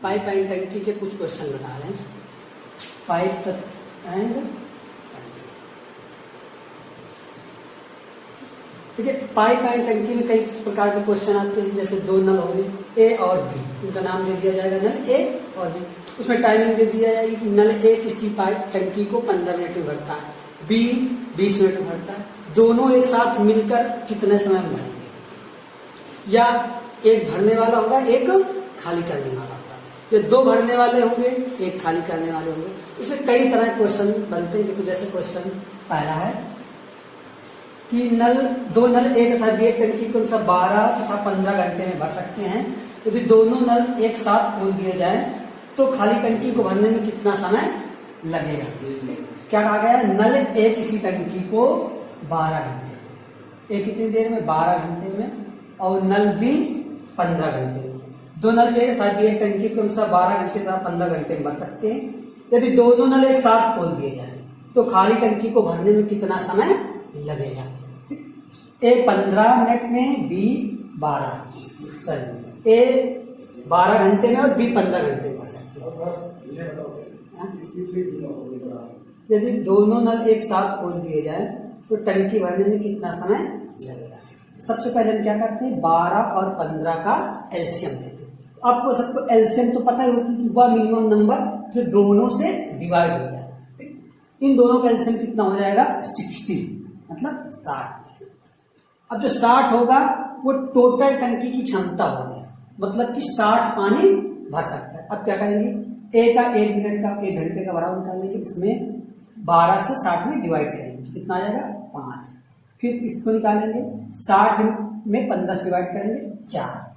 Pipe and टंकी के कुछ क्वेश्चन बता रहे हैं। पाइप एंड ठीक है, पाइप एंड टंकी में कई प्रकार के क्वेश्चन आते हैं। जैसे दो नल होंगे ए और बी, उनका नाम दे दिया जाएगा नल ए और बी। उसमें टाइमिंग दे दिया जाएगी कि नल ए किसी पाइप टंकी को 15 मिनट में भरता है, बी 20 मिनट में भरता है। दोनों एक साथ मिलकर कितने समय में भरेंगे, या एक भरने वाला होगा एक खाली करने वाला होगा, या दो भरने वाले होंगे एक खाली करने वाले होंगे। इसमें कई तरह के क्वेश्चन बनते हैं। देखो जैसे क्वेश्चन पहला है कि दो नल ए तथा बी टंकी को 12 तथा 15 घंटे में भर सकते हैं। यदि दोनों नल एक साथ खोल दिए जाए तो खाली टंकी को भरने में कितना समय लगेगा। क्या कहा गया है, नल ए किसी टंकी को 12 घंटे, ए कितनी देर में 12 घंटे में, और नल बी 15 घंटे में। दो नल ए तथा बी टंकी को 12 घंटे तथा 15 घंटे में भर सकते हैं। यदि दोनों नल एक साथ खोल दिए जाए तो खाली टंकी को भरने में कितना समय लगेगा। ए 15 मिनट में, बी 12 घंटे में और बी 15 घंटे में भर सकते हैं। यदि दोनों नल एक साथ खोल दिए जाए तो टंकी भरने में कितना समय लगेगा। सबसे पहले हम क्या करते हैं, 12 और 15 का एलसीएम लेते हैं। आपको सबको एलसीएम तो पता ही होती है कि वह मिनिमम नंबर जो दोनों से डिवाइड हो जाए। इन दोनों का एलसीएम कितना हो जाएगा, 60, मतलब 60। अब जो 60 होगा वो टोटल टंकी की क्षमता होगी, मतलब कि 60 पानी भर सकता है। अब क्या करेंगे, ए का 1 मिनट का 1 घंटे का बराबर निकालेंगे, इसमें 12 से 60 में डिवाइड करेंगे, कितना आ जाएगा 5। फिर इसको निकालेंगे, 60 में 15 से डिवाइड करेंगे 4।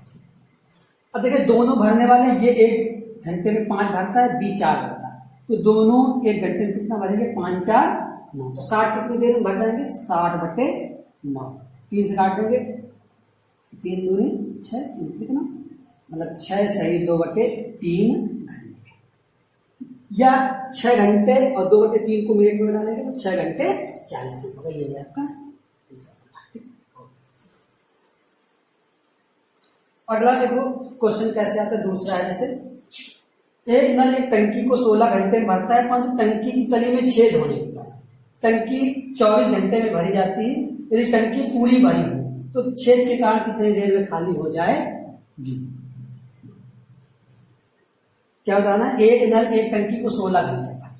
अब देखिए दोनों भरने वाले, ये 1 घंटे में 5 भरता है, बी 4 भरता है, तो दोनों 1 घंटे में कितना भरेंगे, 5 4 9। तो 60 कितनी देर में भर जाएंगे, 60/9। 3 से काट देंगे, 3 दूनी 6, कितना मतलब 6 सही 2/3 घंटे, या 6 घंटे और 2/3 को मिनट में डालेंगे तो 6 घंटे 40 मिनट होगा। ये है आपका। अगला देखो क्वेश्चन कैसे आता है, दूसरा है जैसे एक नल एक टंकी को 16 घंटे में भरता है, परंतु टंकी की तली में छेद होने के कारण टंकी 24 घंटे में भरी जाती है। यदि टंकी पूरी भरी हो तो छेद के कारण कितनी देर में खाली हो जाएगी। क्या बताना, एक नल एक टंकी को 16 घंटे भरते हैं।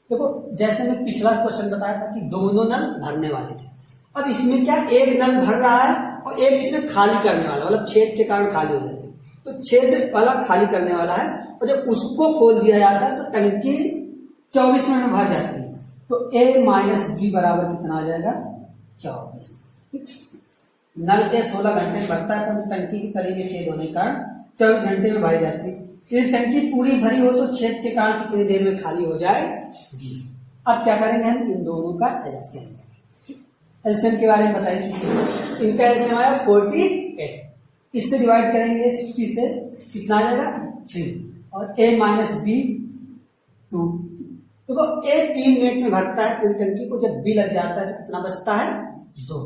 देखो जैसे मैं पिछला क्वेश्चन बताया था कि दोनों नल भरने वाले थे, अब इसमें क्या एक नल भर रहा है और एक इसमें खाली करने वाला, मतलब छेद के कारण खाली हो जाती है। तो छेद वाला खाली करने वाला है, और जब उसको खोल दिया जाता है तो टंकी 24 मिनट में भर जाती है। तो a माइनस बी बराबर कितना आ जाएगा, 24। नल ए 16 घंटे में भरता है, परंतु टंकी की तली में छेद होने के कारण 24 घंटे में भरी जाती है। यदि टंकी पूरी भरी हो तो छेद के कारण कितनी देर में खाली हो जाएगी। अब क्या करेंगे, हम इन दोनों का एलसीएम, एलसीएम के बारे में बताइए। इनका एलसीएम आया 48, इससे डिवाइड करेंगे 60 से, कितना आ जाएगा 3, और a माइनस बी 2। देखो a 3 मिनट में भरता है पूरी टंकी को, जब b लग जाता है तो कितना बचता है, 2।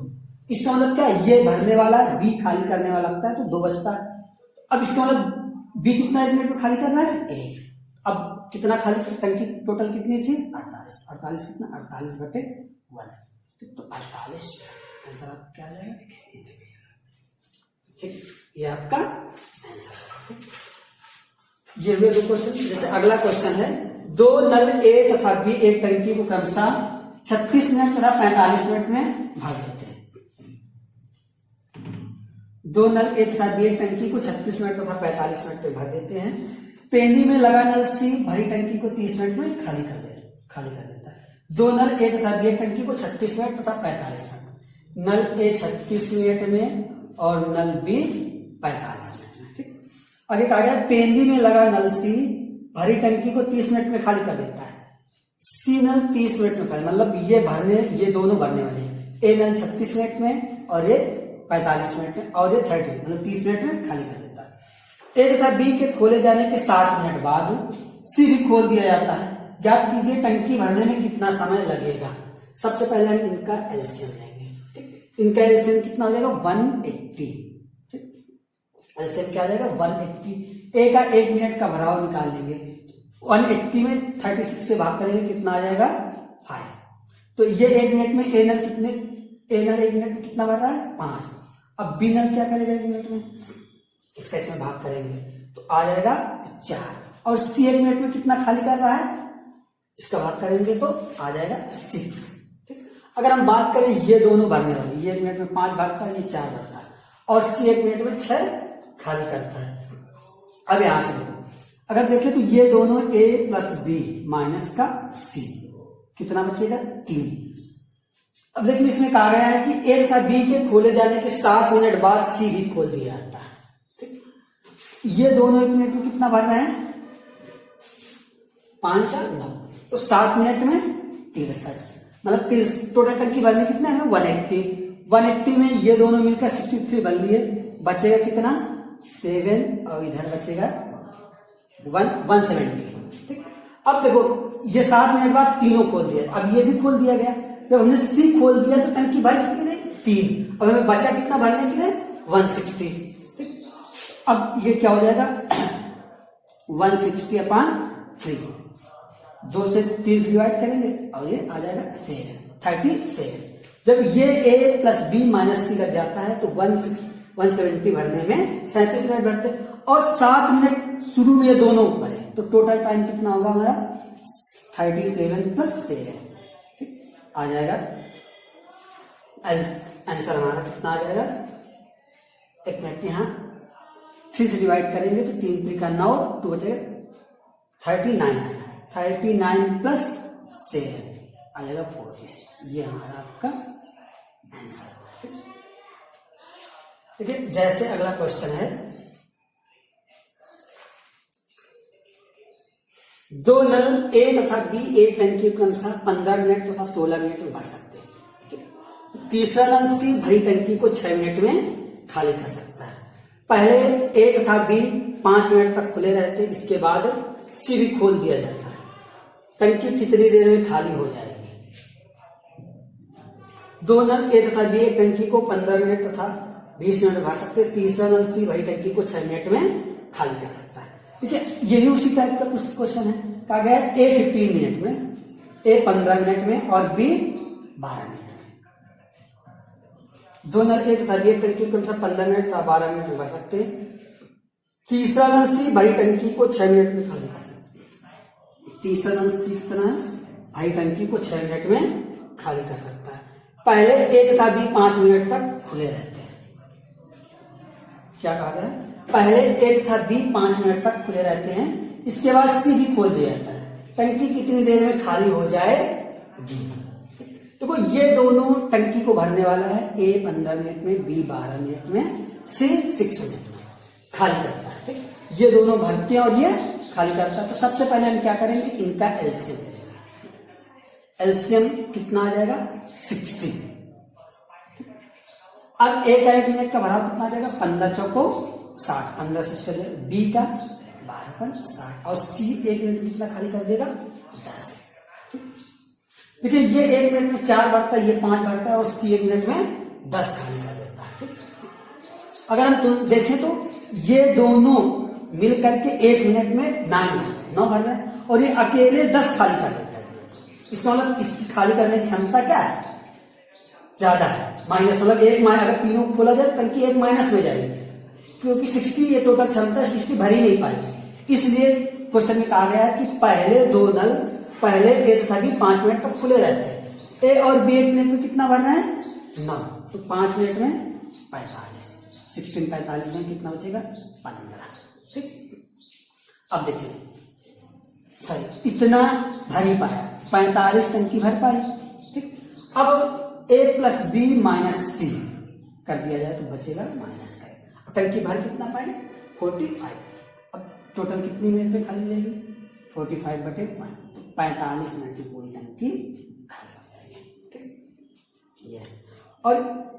इसका मतलब क्या, ये भरने वाला है, b खाली करने वाला लगता है तो 2 बचता है। अब इसका मतलब b कितना 1 मिनट में खाली करना है, 1। अब कितना खाली, टंकी टोटल कितनी थी, 48 कितना 48/1, तो 48 आंसर आपका क्या आ जाएगा, ठीक। ये आपका आंसर। ये हुए 2 क्वेश्चन। जैसे अगला क्वेश्चन है, दो नल ए तथा बी एक टंकी को क्रमशः 36 मिनट तथा 45 मिनट में भर देते हैं। दो नल ए तथा बी एक टंकी को 36 मिनट तथा 45 मिनट में भर देते हैं। पेंदी में लगा नल सी भरी टंकी को 30 मिनट में खाली कर देता है। दो नल ए तथा बी एक टंकी को 36 मिनट तथा 45 मिनट, नल ए 36 मिनट में और नल बी 45 मिनट में, ठीक। आगे कहा गया, पेंदी में लगा नल सी भरी टंकी को 30 मिनट में खाली कर देता है। सी नल 30 मिनट में खाली, मतलब ये दोनों भरने वाले हैं। ए नल 36 मिनट में और ये 45 मिनट में, और ये 30 मतलब 30 मिनट में खाली कर देता है। ए तथा बी के खोले जाने के 7 मिनट बाद सी भी खोल दिया जाता है। ज्ञात कीजिए टंकी भरने में कितना समय लगेगा। सबसे पहले हम इनका एलसीएम लेंगे, ठीक। इनका एलसीएम कितना हो जाएगा, 180, ठीक। एलसीएम क्या आ जाएगा 180। ए का 1 मिनट का भराव निकाल लेंगे, 180 में 36 से भाग करेंगे कितना आ जाएगा 5। तो ये 1 मिनट में ए नल कितने, ए नल 1 मिनट में कितना भर रहा है 5। अब बी नल क्या करेगा 1 मिनट में, इसका इसमें भाग करेंगे तो आ जाएगा 4। और सी 1 मिनट में कितना खाली कर रहा है, इसका भाग करेंगे तो आ जाएगा 6। ठीक, अगर हम बात करें ये दोनों भरने वाले, ये 1 मिनट में 5 भरता है, ये 4 भरता है, और सी 1 मिनट में 6 खाली करता है। अब यहां से देखो, अगर देखें तो ये दोनों ए प्लस बी माइनस का सी, कितना बचेगा 3। अब लेकिन इसमें कहा गया है कि ए तथा बी के खोले जाने के 7 मिनट बाद सी भी खोल दिया जाता है। ठीक, ये दोनों 1 मिनट में कितना भर रहे हैं 5 4 9, तो 7 मिनट में 63, मतलब 30 टोटल टंकी भरने कितना है 180 में ये दोनों मिलकर 63 भर लिए, बचेगा कितना 7 और इधर बचेगा 170। ठीक, अब देखो ये 7 मिनट बाद तीनों खोल दिया, अब ये भी खोल दिया गया। जब हमने सी खोल दिया तो टंकी भर कितनी रही 3, अब हमें बचा कितना भरने के लिए 160। ठीक, अब ये क्या हो जाएगा 160/3, 2 से 30 डिवाइड करेंगे और ये आ जाएगा 37। जब ये ए प्लस बी माइनस सी लग जाता है तो 170 भरने में 37 मिनट भरते, और 7 मिनट शुरू में ये दोनों भरे, तो टोटल टाइम कितना होगा हमारा 37 + 7। आ जाएगा आंसर हमारा कितना आ जाएगा, 1 मिनट यहाँ 3 से डिवाइड करेंगे तो 3 3 का 9, 2 बचेगा 39 आएगा, 39 + 7 आ जाएगा 46। ये हमारा आपका आंसर। देखिए जैसे अगला क्वेश्चन है, 2 नल ए तथा बी एक टंकी के अनुसार 15 मिनट तथा 16 मिनट में भर सकते हैं। तीसरा नल सी भरी टंकी को 6 मिनट में खाली कर सकता है। पहले ए तथा बी 5 मिनट तक खुले रहते, इसके बाद सी भी खोल दिया जाता है। टंकी कितनी देर में खाली हो जाएगी। 2 नल ए तथा बी एक टंकी को 15 मिनट तथा 20 मिनट में भर सकते हैं। तीसरा नल सी भरी टंकी को 6 मिनट में खाली कर सकता है। ठीक है, ये भी उसी टाइप का कुछ क्वेश्चन है। कहा गया है ए 15 मिनट में, ए 15 मिनट में और बी 12 मिनट में। 2 नल ए तथा बी एक टंकी को 15 मिनट तथा 12 मिनट में भर सकते हैं। तीसरा नल सी भरी टंकी को 6 मिनट में खाली कर सकते हैं। तीसरा नल सी कितना है, भरी टंकी को 6 मिनट में खाली कर सकता है। पहले ए तथा बी 5 मिनट तक खुले रहते हैं। क्या कहा गया है, पहले ए तथा बी 5 मिनट तक खुले रहते हैं, इसके बाद सी भी खोल दिया जाता है। टंकी कितनी देर में खाली हो जाएगी। देखो ये दोनों टंकी को भरने वाला है, ए 15 मिनट में, बी 12 मिनट में, सी 6 मिनट में खाली करता है। ठीक, ये दोनों भरते हैं और ये खाली करता है। तो सबसे पहले हम क्या करेंगे, इनका एलसीएम। एलसीएम कितना आ जाएगा 60। अब ए का 1 मिनट का भराव कितना आ जाएगा 15 चौको 60, 15 से चले, बी का 12 पर 60 और सी 1 मिनट में कितना खाली कर देगा 10। देखिए ये 1 मिनट में 4 भरता है, ये 5 भरता है और सी 1 मिनट में 10 खाली कर देता है। अगर हम देखें तो ये दोनों मिल करके 1 मिनट में 9 भर रहे हैं और ये अकेले 10 खाली कर देता है। इसका मतलब इसकी खाली करने की क्षमता क्या है, ज्यादा है। माइनस मतलब एक अगर तीनों खोला जाए टंकी 1 माइनस में जाएगी, क्योंकि 60 ये टोटल क्षमता 60 भरी नहीं पाएगी। इसलिए क्वेश्चन में कहा गया है कि पहले 2 नल पहले ए तथा बी 5 मिनट तक खुले रहते हैं। ए और बी 1 मिनट में कितना भरना है 9, तो 5 मिनट में 45, 16 45 में कितना बचेगा 15। ठीक, अब देखिए सही इतना भर ही पाया, 45 टंकी भर पाई। ठीक, अब ए प्लस बी माइनस सी कर दिया जाए तो बचेगा माइनस का। टंकी भर कितना पाई 45। अब टोटल कितनी मिनट में खाली रहेगी 45/1, तो 45 मिनट की पूरी टंकी खाली हो जाएगी। ठीक, ये और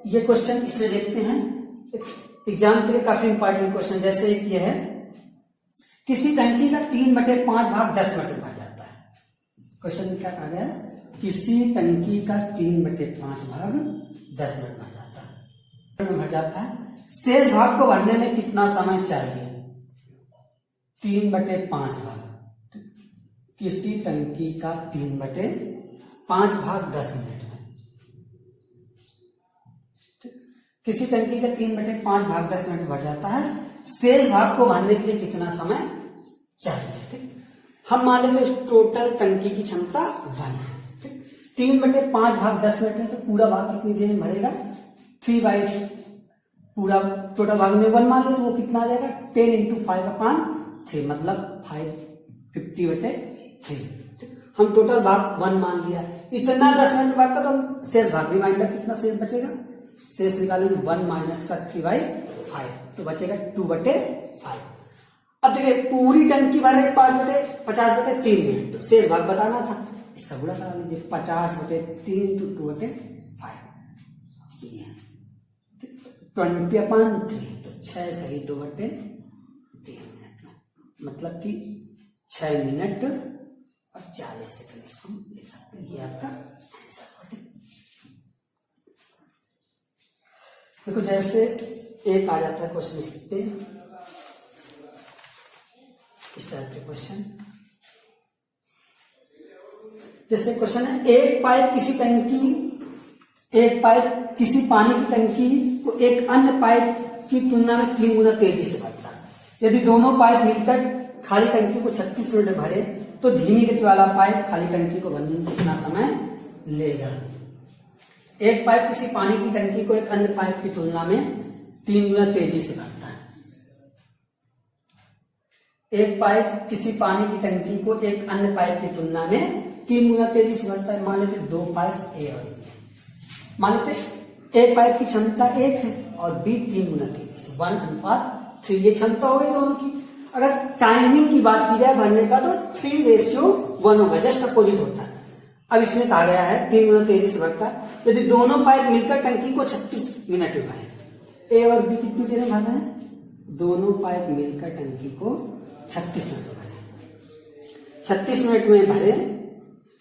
ये क्वेश्चन इसमें देखते हैं एग्जाम के लिए काफी इंपॉर्टेंट क्वेश्चन। जैसे एक ये है, किसी टंकी का 3/5 भाग 10 मिनट में भर जाता है। क्वेश्चन में क्या कहा गया है, किसी टंकी का 3/5 भाग 10 मिनट भर जाता है। शेष भाग को भरने में कितना समय चाहिए? 3/5 भाग। किसी टंकी का 3/5 भाग 10 मिनट में। किसी टंकी का 3/5 भाग 10 मिनट भर जाता है। शेष भाग को भरने के लिए कितना समय चाहिए? ठीक, हम मान लेंगे टोटल टंकी की क्षमता 1 है। 3/5 भाग 10 मिनट में, तो पूरा भाग कितनी देर में भरेगा? 3/, पूरा टोटल भाग में 1 मान ले तो वो कितना आ जाएगा? 10 × 5/3, मतलब 50/3। हम टोटल भाग 1 मान लिया, इतना 10 मिनट बढ़ता तो हम शेष भाग रिमाइंडर कितना शेष बचेगा? शेष निकालेंगे 1 - 3/5, तो बचेगा 2/5। अब देखिए पूरी टंकी भरे 50/3 में, तो शेष भाग बताना था, इसका गुणा करा लीजिए। 50/3 × 2/5 20/3, तो 6 सही 2/3 मिनट में, मतलब कि 6 मिनट और 40 सेकंड इसको हम लिख सकते हैं। ये आपका आंसर। देखो जैसे एक आ जाता है क्वेश्चन इस पे, इस टाइप के क्वेश्चन, जैसे क्वेश्चन है एक पाइप किसी पानी की टंकी को एक अन्य पाइप की तुलना में 3 गुना तेजी से भरता है। यदि दोनों पाइप मिलकर खाली टंकी को 36 मिनट में भरे तो धीमी गति वाला पाइप खाली टंकी को भरने में कितना समय लेगा? एक पाइप किसी पानी की टंकी को एक अन्य पाइप की तुलना में 3 गुना तेजी से भरता है। एक पाइप किसी पानी की टंकी को एक अन्य पाइप की तुलना में 3 गुना तेजी से भरता है। मान लेते 2 पाइप ए और बी, मान लेते एक पाइप की क्षमता 1 है और बी 3 गुना तेजी से, 1:3, ये क्षमता हो गई दोनों की। अगर टाइमिंग की बात की जाए भरने का तो 3:1 होगा, जस्ट अपोजिट होता है। अब इसमें कहा गया है 3 गुना तेजी से बढ़ता है। यदि दोनों पाइप मिलकर टंकी को 36 मिनट में भरे, ए और बी कितनी देर में भरना है? दोनों पाइप मिलकर टंकी को 36 मिनट में भरे। 36 मिनट में भरे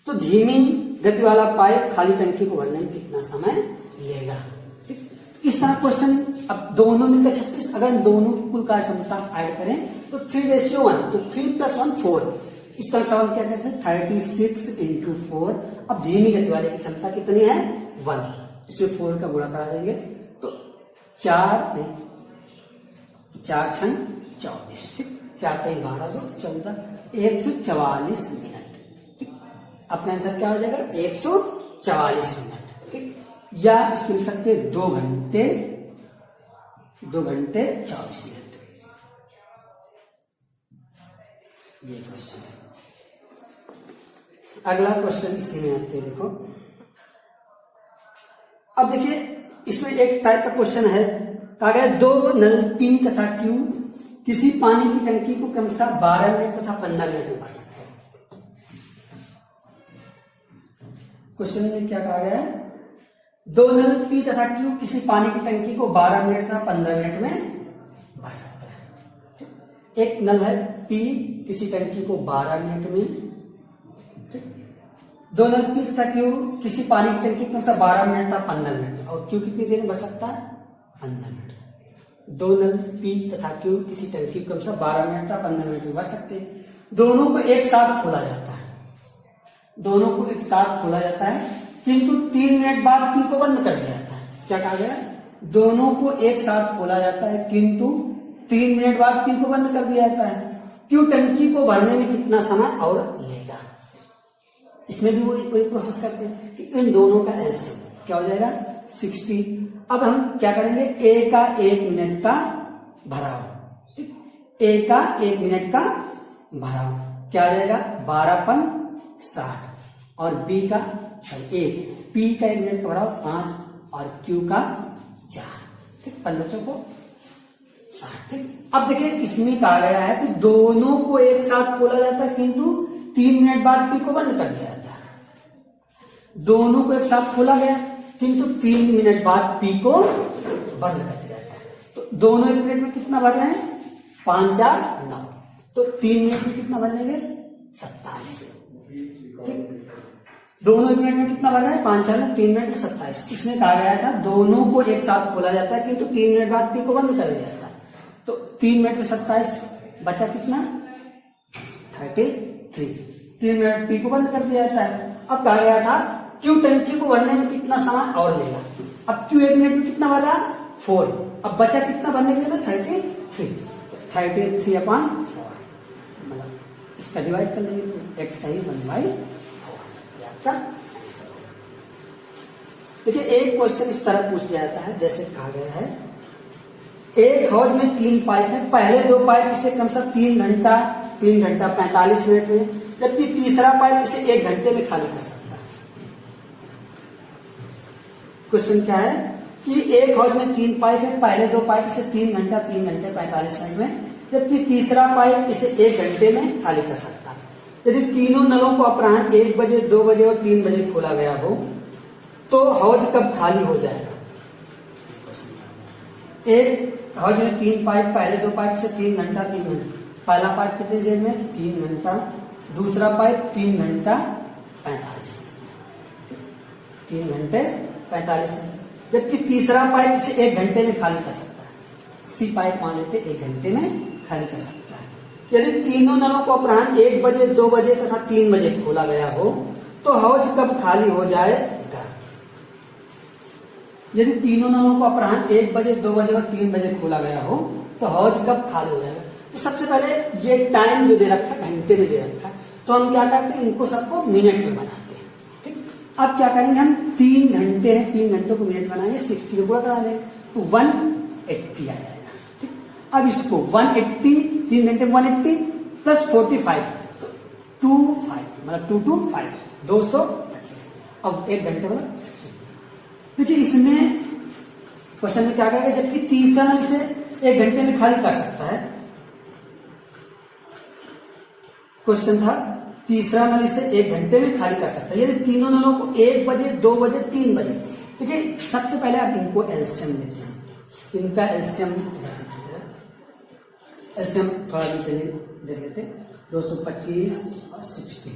तो धीमी गति वाला पाइप खाली टंकी को भरने में कितना समय लेगा? इस तरह क्वेश्चन, अब दोनों मिलकर 36, अगर दोनों की कुल कार्य क्षमता ऐड करें तो 3:1, तो 3 + 1 4। इस तरह सवाल क्या कहते हैं? 36 × 4। अब धीमी गति वाले की क्षमता कितनी है? 1, इसमें 4 का गुणा करा देंगे तो 4 6 24, ठीक, 4 × 12 2 14, 144 मिनट। ठीक, अपना आंसर क्या हो जाएगा? 144 मिनट। ठीक, या इसको लिख सकते हैं 2 घंटे 24 मिनट। ये क्वेश्चन है। अगला क्वेश्चन इसी में आते हैं, देखो। अब देखिए इसमें एक टाइप का क्वेश्चन है, कहा गया 2 नल P तथा Q किसी पानी की टंकी को क्रमशः 12 मिनट तथा 15 मिनट में भर सकते हैं। क्वेश्चन में क्या कहा गया है? 2 नल P तथा Q किसी पानी की टंकी को 12 मिनट तथा 15 मिनट में भर सकते हैं। एक नल है P किसी टंकी को 12 मिनट में, 2 नल P तथा Q किसी पानी की टंकी को 12 मिनट तथा 15 मिनट, और Q कितनी देर में भर सकता है? 15 मिनट। 2 नल P तथा Q किसी टंकी को 12 मिनट तथा 15 मिनट में भर सकते हैं। दोनों को एक साथ खोला जाता है, दोनों को एक साथ खोला जाता है, किंतु 3 मिनट बाद P को बंद कर दिया जाता है। क्या कहा गया? दोनों को एक साथ खोला जाता है किंतु 3 मिनट बाद P को बंद कर दिया जाता है। Q टंकी को भरने में कितना समय और लेगा? इसमें भी वही प्रोसेस करते हैं कि इन दोनों का एलसीएम क्या हो जाएगा? 60। अब हम क्या करेंगे? A का 1 मिनट का भराव, A का 1 मिनट का भराव क्या आ जाएगा? 12 × 60, और B का P का 1 मिनट का भराव 5 और Q का 4, ठीक, 15 चौको 60। ठीक, अब देखिए इसमें कहा गया है कि दोनों को एक साथ खोला जाता है किंतु 3 मिनट बाद P को बंद कर दिया जाता है। दोनों को एक साथ खोला गया किंतु 3 मिनट बाद P को बंद कर दिया जाता है। तो दोनों 1 मिनट में कितना भर रहे हैं? 5 4 9, तो 3 मिनट में कितना भर लेंगे? 27। ठीक, दोनों एक मिनट में कितना भर रहा है, 5 4 में 3 मिनट में 27। इसमें कहा गया था दोनों को एक साथ खोला जाता है किंतु 3 मिनट बाद पी को बंद कर दिया जाता है। तो 3 मिनट में 27 बचा कितना 33। 3 मिनट पी को बंद कर दिया जाता है। अब कहा गया था क्यू टंकी को भरने में कितना समय और लेगा। अब क्यू 1 मिनट में कितना भर रहा 4। अब बचा कितना भरने के लिए 33। 33 अपॉन 4 मतलब इसका डिवाइड कर लेंगे तो एक्स सही 1/4 आपका। देखिए एक क्वेश्चन इस तरह पूछ लिया जाता है जैसे कहा गया है एक हौज में 3 पाइप है, पहले 2 पाइप इसे कम से कम 3 घंटा 45 मिनट में, जबकि तीसरा पाइप इसे 1 घंटे में खाली कर सकता है। क्वेश्चन क्या है कि एक हौज में 3 पाइप है, पहले 2 पाइप इसे 3 घंटा 3 घंटे 45 मिनट में, जबकि तीसरा पाइप इसे 1 घंटे में खाली कर सकता है। यदि तीनों नलों को अपराह्न 1 बजे 2 बजे और 3 बजे खोला गया हो तो हौज कब खाली हो जाएगा। एक हौज में 3 पाइप, पहले 2 पाइप से 3 घंटा 3 घंटे, पहला पाइप कितनी देर में 3 घंटा, दूसरा पाइप 3 घंटा 45 मिनट, 3 घंटे 45 मिनट, जबकि तीसरा पाइप इसे 1 घंटे में खाली कर सकता है। सी पाइप मान लेते 1 घंटे में खाली कर सकता है। यदि तीनों नलों को अपराह्न 1 बजे 2 बजे तथा 3 बजे खोला गया हो तो हौज कब खाली हो जाएगा। यदि तीनों नलों को अपराह्न 1 बजे 2 बजे और 3 बजे खोला गया हो तो हौज कब खाली हो जाएगा। तो सबसे पहले ये टाइम जो दे रखा है घंटे में दे रखा है, तो हम क्या करते हैं इनको सबको मिनट में बनाते हैं। ठीक, अब क्या करेंगे हम 3 घंटे हैं, 3 घंटों को मिनट बनाएंगे, 60 को पूरा करा देंगे तो 180 आ जाएगा। ठीक, अब इसको 180 3 घंटे 180 प्लस 45 25 मतलब 2 2 5 225। अब 1 घंटे मतलब 60। देखिए इसमें क्वेश्चन में क्या कहेगा जबकि तीसरा नल इसे 1 घंटे में खाली कर सकता है। क्वेश्चन था तीसरा नल इसे 1 घंटे में खाली कर सकता है यदि तीनों नलों को 1 बजे 2 बजे 3 बजे। देखिए सबसे पहले आप इनको एलसीएम लेते हैं, इनका एलसीएम थोड़ा भी चलिए देख लेते हैं 225 और 60।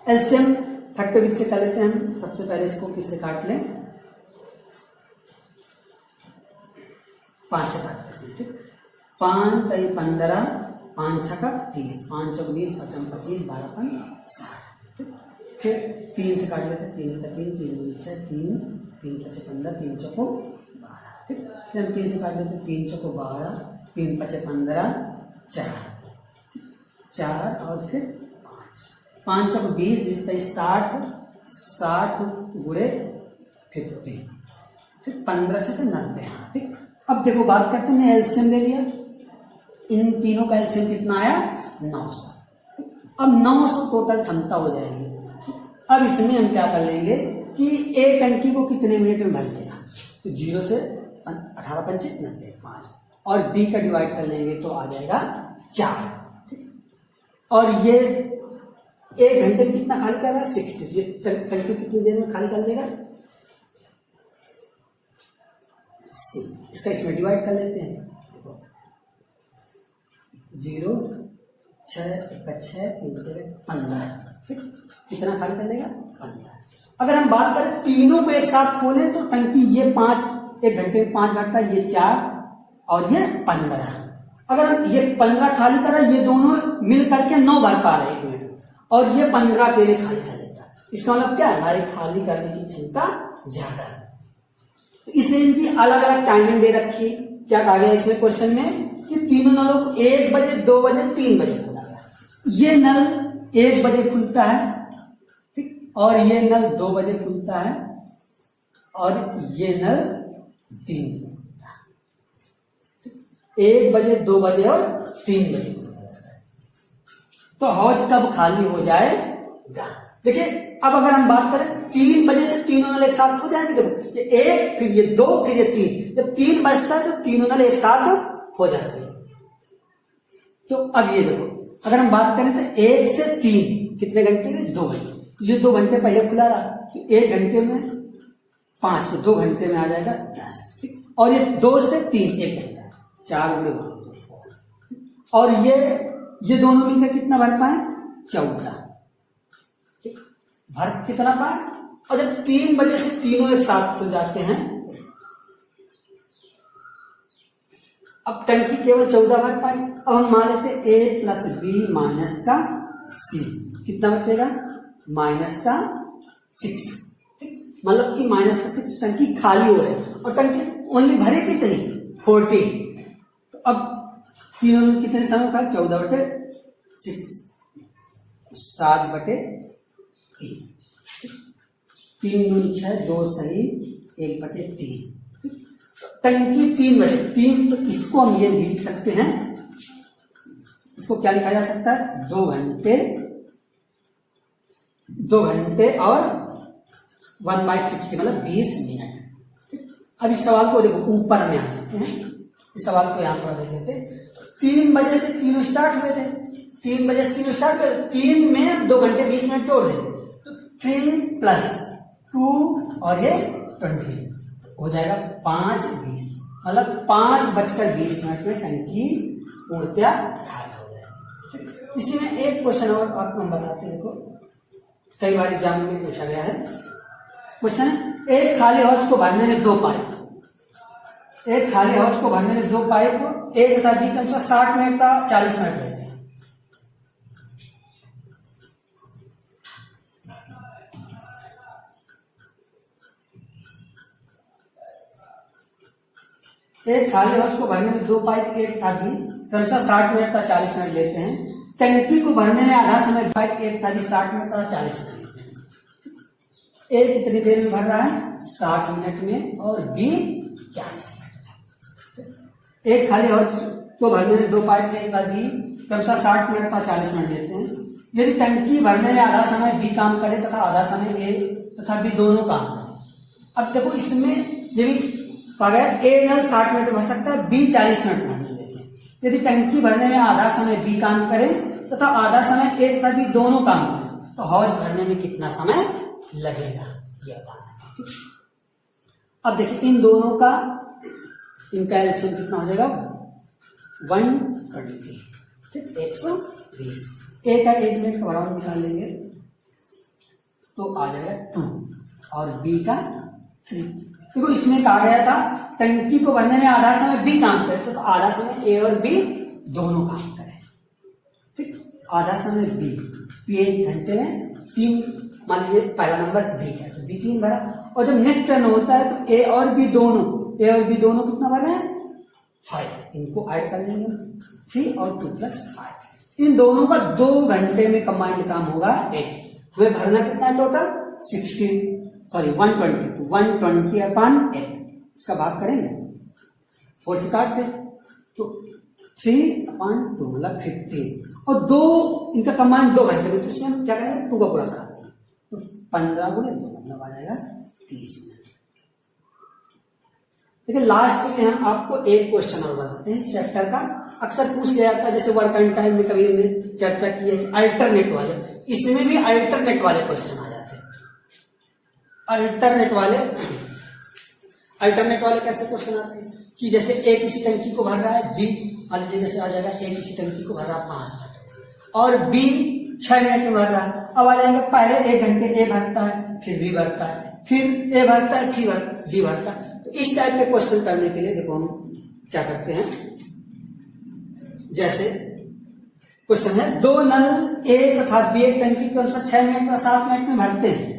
एलसीएम फैक्टर से कर लेते हैं हम। सबसे पहले इसको किससे काट लें 5 से काट लेते हैं। 5 3 15 5 6 30 5 चौक 20 5 25 12 60। फिर 3 से काट लेते हैं 3 का 3 3 6 3 3 5 15 3 चौको 12। ठीक, फिर हम 3 से काट लेते हैं 3 चौको 12 3 5 15 4 और फिर 5 चौक 20 20 23 60 गुणे 50। ठीक, 15 से 90। हाँ ठीक, अब देखो बात करते हैं एलसीएम ले लिया, इन तीनों का एलसीएम कितना आया 900। अब 900 टोटल क्षमता हो जाएगी। अब इसमें हम क्या कर लेंगे कि एक टंकी को कितने मिनट में भर देगा, तो 0 से 18 5 90 5 और बी का डिवाइड कर लेंगे तो आ जाएगा 4। और ये 1 घंटे में कितना खाली कर रहा है 60। ये टंकी कितनी देर में खाली कर देगा इसका इसमें डिवाइड कर लेते हैं। देखो 0 6 3 15। ठीक, कितना खाली कर लेगा 15। अगर हम बात करें तीनों को एक साथ खोलें तो टंकी ये 5 1 घंटे में 5 भरता है, ये 4 और ये 15। अगर हम ये 15 खाली कर रहा है, ये दोनों मिल करके 9 भर पा रहे हैं 1 मिनट में, और ये 15 के लिए खाली कर लेता। इसका मतलब क्या है हमारी खाली करने की क्षमता ज्यादा है। तो इसलिए इनकी अलग अलग टाइमिंग दे रखी। क्या कहा गया इसमें क्वेश्चन में कि तीनों नलों को 1 बजे 2 बजे 3 बजे खोला गया। ये नल 1 बजे खुलता है, ठीक, और ये नल 2 बजे खुलता है और ये नल 3 बजे खुलता है। 1 बजे 2 बजे और 3 बजे खुलता है। तो हौज कब खाली हो जाएगा। देखिए अब अगर हम बात करें 3 बजे से तीनों नल एक साथ हो जाएंगे। देखो ये 1 फिर ये 2 फिर ये 3, जब 3 बजता है तो तीनों नल एक साथ हो जाते हैं। तो अब ये देखो अगर हम बात करें तो 1 से 3 कितने घंटे में 2 घंटे। ये 2 घंटे पहले खुला रहा तो 1 घंटे में 5 तो 2 घंटे में आ जाएगा 10। ठीक, और ये 2 से 3 1 घंटा 4 गुणे 1 और ये दोनों मिलकर कितना भर पाए 14। भर कितना पाए, और जब 3 बजे से तीनों एक साथ खुल जाते हैं, अब टंकी केवल 14 भर पाई। अब हम मान लेते A प्लस बी माइनस का C, कितना बचेगा माइनस का 6, मतलब कि माइनस का 6 टंकी खाली हो रही है, और टंकी ओनली भरी कितनी 40। तो अब तीनों कितने समय का 14/6, 7/3, 3 दूनी 6, 2 सही 1/3। टंकी 3 बजे, 3 तो इसको हम ये लिख सकते हैं, इसको क्या लिखा जा सकता है 2 घंटे और 1/60 मतलब 20 मिनट। अब इस सवाल को देखो ऊपर में आते हैं, इस सवाल को यहां थोड़ा देख लेते हैं। 3 बजे से तीनों स्टार्ट हुए थे, 3 बजे से तीनों स्टार्ट हुए, 3 में 2 घंटे 20 मिनट जोड़ देंगे, तो 3 + 2 और ये 20 हो जाएगा 5:20, मतलब 5:20 में टंकी पूर्णतया खाली हो जाएगी। इसी में एक क्वेश्चन और आपको हम बताते हैं, देखो कई बार एग्जाम में पूछा गया है क्वेश्चन, एक खाली हौज को भरने में 2 पाइप, एक खाली हौज को भरने में 2 पाइप ए तथा बी के अनुसार 60 मिनट का 40 मिनट लेते हैं। एक खाली हौज को भरने में 2 पाइप ए तथा बी के अनुसार 60 मिनट का 40 मिनट लेते हैं। टंकी को भरने में आधा समय पाइप ए तथा बी 60 मिनट और 40 मिनट लेते हैं। ए कितनी देर में भर रहा है 60 मिनट में, और बी 40 मिनट। एक खाली हौज को भरने में 2 पाइप ए तथा बी के अनुसार 60 मिनट का 40 मिनट लेते हैं। यदि टंकी भरने में आधा समय बी काम करे तथा आधा समय ए तथा बी दोनों काम करें। अब देखो इसमें यदि ए नल 60 मिनट भर सकता है, बी 40 मिनट भर देते हैं। यदि टंकी भरने में आधा समय बी काम करे तथा आधा समय ए तथा बी दोनों काम करें, तो हौज भरने में कितना समय लगेगा ये बताना है। अब देखिए इन दोनों का इनका एलसीएम कितना हो जाएगा 120, ठीक 120। ए का 1 मिनट का बराबर निकाल लेंगे तो आ जाएगा 2 और बी का 3। देखो इसमें कहा गया था टंकी को भरने में आधा समय बी काम करे, तो आधा समय ए और बी दोनों काम करें, ठीक। आधा समय बी 1 घंटे में 3, मान लीजिए पहला नंबर बी का, तो बी 3 भरा, और जब नेक्स्ट टर्न होता है तो ए और बी दोनों कितना भर रहे हैं 5, इनको ऐड कर लेंगे 3 और 2 + 5। इन दोनों का 2 घंटे में कंबाइंड काम होगा 8। हमें भरना कितना है टोटल 120, तो 120/8, इसका भाग करेंगे 4 से काट दे तो 3/2 मतलब 15, और 2 इनका कंबाइंड 2 घंटे में, तो इसमें हम क्या करेंगे 2 का पूरा करा देंगे, तो 15 × 2 मतलब आ जाएगा 30 मिनट। देखिए लास्ट में हम आपको एक क्वेश्चन और बताते हैं चैप्टर का, अक्सर पूछ लिया जाता है, जैसे वर्क एंड टाइम में कभी हमने चर्चा की है कि अल्टरनेट वाले, इसमें भी अल्टरनेट वाले क्वेश्चन आ जाते हैं। अल्टरनेट वाले कैसे क्वेश्चन आते हैं कि जैसे ए किसी टंकी को भर रहा है, बी मान लीजिए जैसे आ जाएगा ए किसी टंकी को भर रहा है 5 मिनट और बी 6 मिनट में भर रहा है। अब आ जाएंगे पहले 1 घंटे ए भरता है, फिर बी भरता है, फिर ए भरता है, फिर बी भरता है। तो इस टाइप के क्वेश्चन करने के लिए देखो हम क्या करते हैं, जैसे क्वेश्चन है 2 नल ए तथा बी एक टंकी के अनुसार 6 मिनट का 7 मिनट में भरते हैं।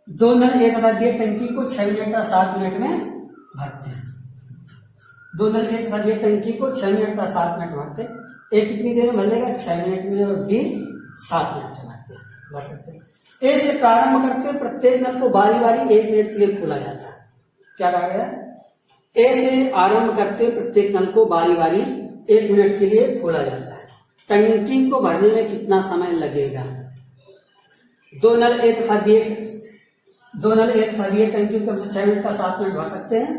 2 नल ए तथा बी एक टंकी को 6 मिनट का 7 मिनट में भरते हैं। 2 नल ए तथा बी एक टंकी को 6 मिनट का 7 मिनट भरते हैं। ए कितनी देर में भरेगा 6 मिनट में, और बी 7 मिनट में भरते हैं, भर सकते हैं। ए से प्रारंभ करके प्रत्येक नल को बारी बारी 1 मिनट के लिए खोला जाता है। क्या कहा गया, ए से आरंभ करते प्रत्येक नल को बारी बारी 1 मिनट के लिए खोला जाता है। टंकी को भरने में कितना समय लगेगा। 2 नल ए तथा बी टंकी को 6 मिनट का 7 मिनट भर सकते हैं।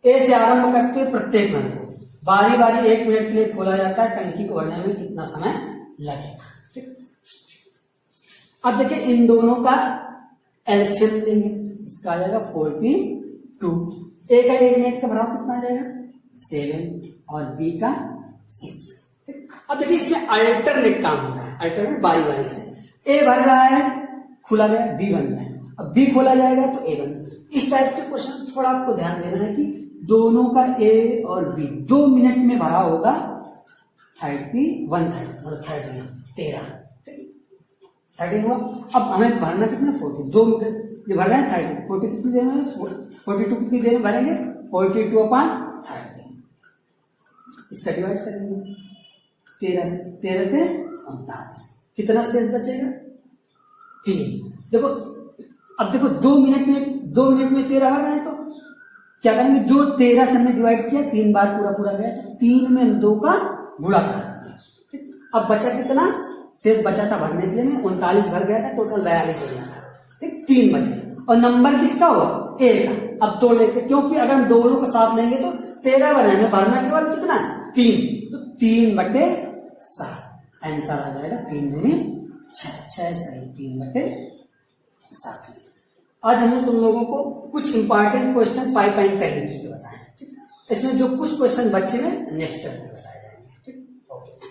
ए से आरंभ करके प्रत्येक नल को बारी बारी 1 मिनट के लिए खोला जाता है। टंकी को भरने में कितना समय लगेगा। ठीक, अब देखिए इन दोनों का एलसीएम लेंगे, इसका आ जाएगा 42। ए का 1 मिनट का भराव कितना आ जाएगा 7 और बी का 6। ठीक। अब देखिए इसमें अल्टरनेट काम हो रहा है, अल्टरनेट बारी बारी से। ए भर रहा है, खुला गया, बी बन रहा है, अब बी खोला जाएगा तो ए बन। इस टाइप के क्वेश्चन थोड़ा आपको ध्यान देना है कि दोनों का ए और बी 2 मिनट में भरा होगा 31 मतलब 13 30 हुआ। अब हमें भरना कितना 40, 2 मिनट ये भर रहे हैं 30, 40 कितनी देर में, 42 कितनी देर में भरेंगे, 42/30। इसका डिवाइड करेंगे 13 से, 13 से 39, कितना शेष बचेगा 3। देखो अब देखो 2 मिनट में 13 भर रहे हैं, तो क्या करेंगे, जो 13 से हमने डिवाइड किया 3 बार पूरा गया, 3 में 2 का गुणा कर दिया। अब बचा कितना शेष बचा था भरने के लिए, 39 भर गया था, टोटल 42 हो गया था। ठीक, 3 बचे और नंबर किसका होगा, ए का। अब तोड़ लेते, क्योंकि अगर हम दोनों को साथ लेंगे तो 13 भरने भरना केवल कितना 3, तो 3/7 आंसर आ जाएगा 3 दूनी 6 सही 3/7। आज हमने तुम लोगों को कुछ इंपॉर्टेंट क्वेश्चन पाइप एंड टंकी के बताए। इसमें जो कुछ क्वेश्चन बचे हुए नेक्स्ट टाइम में बताए जाएंगे। ठीक, ओके।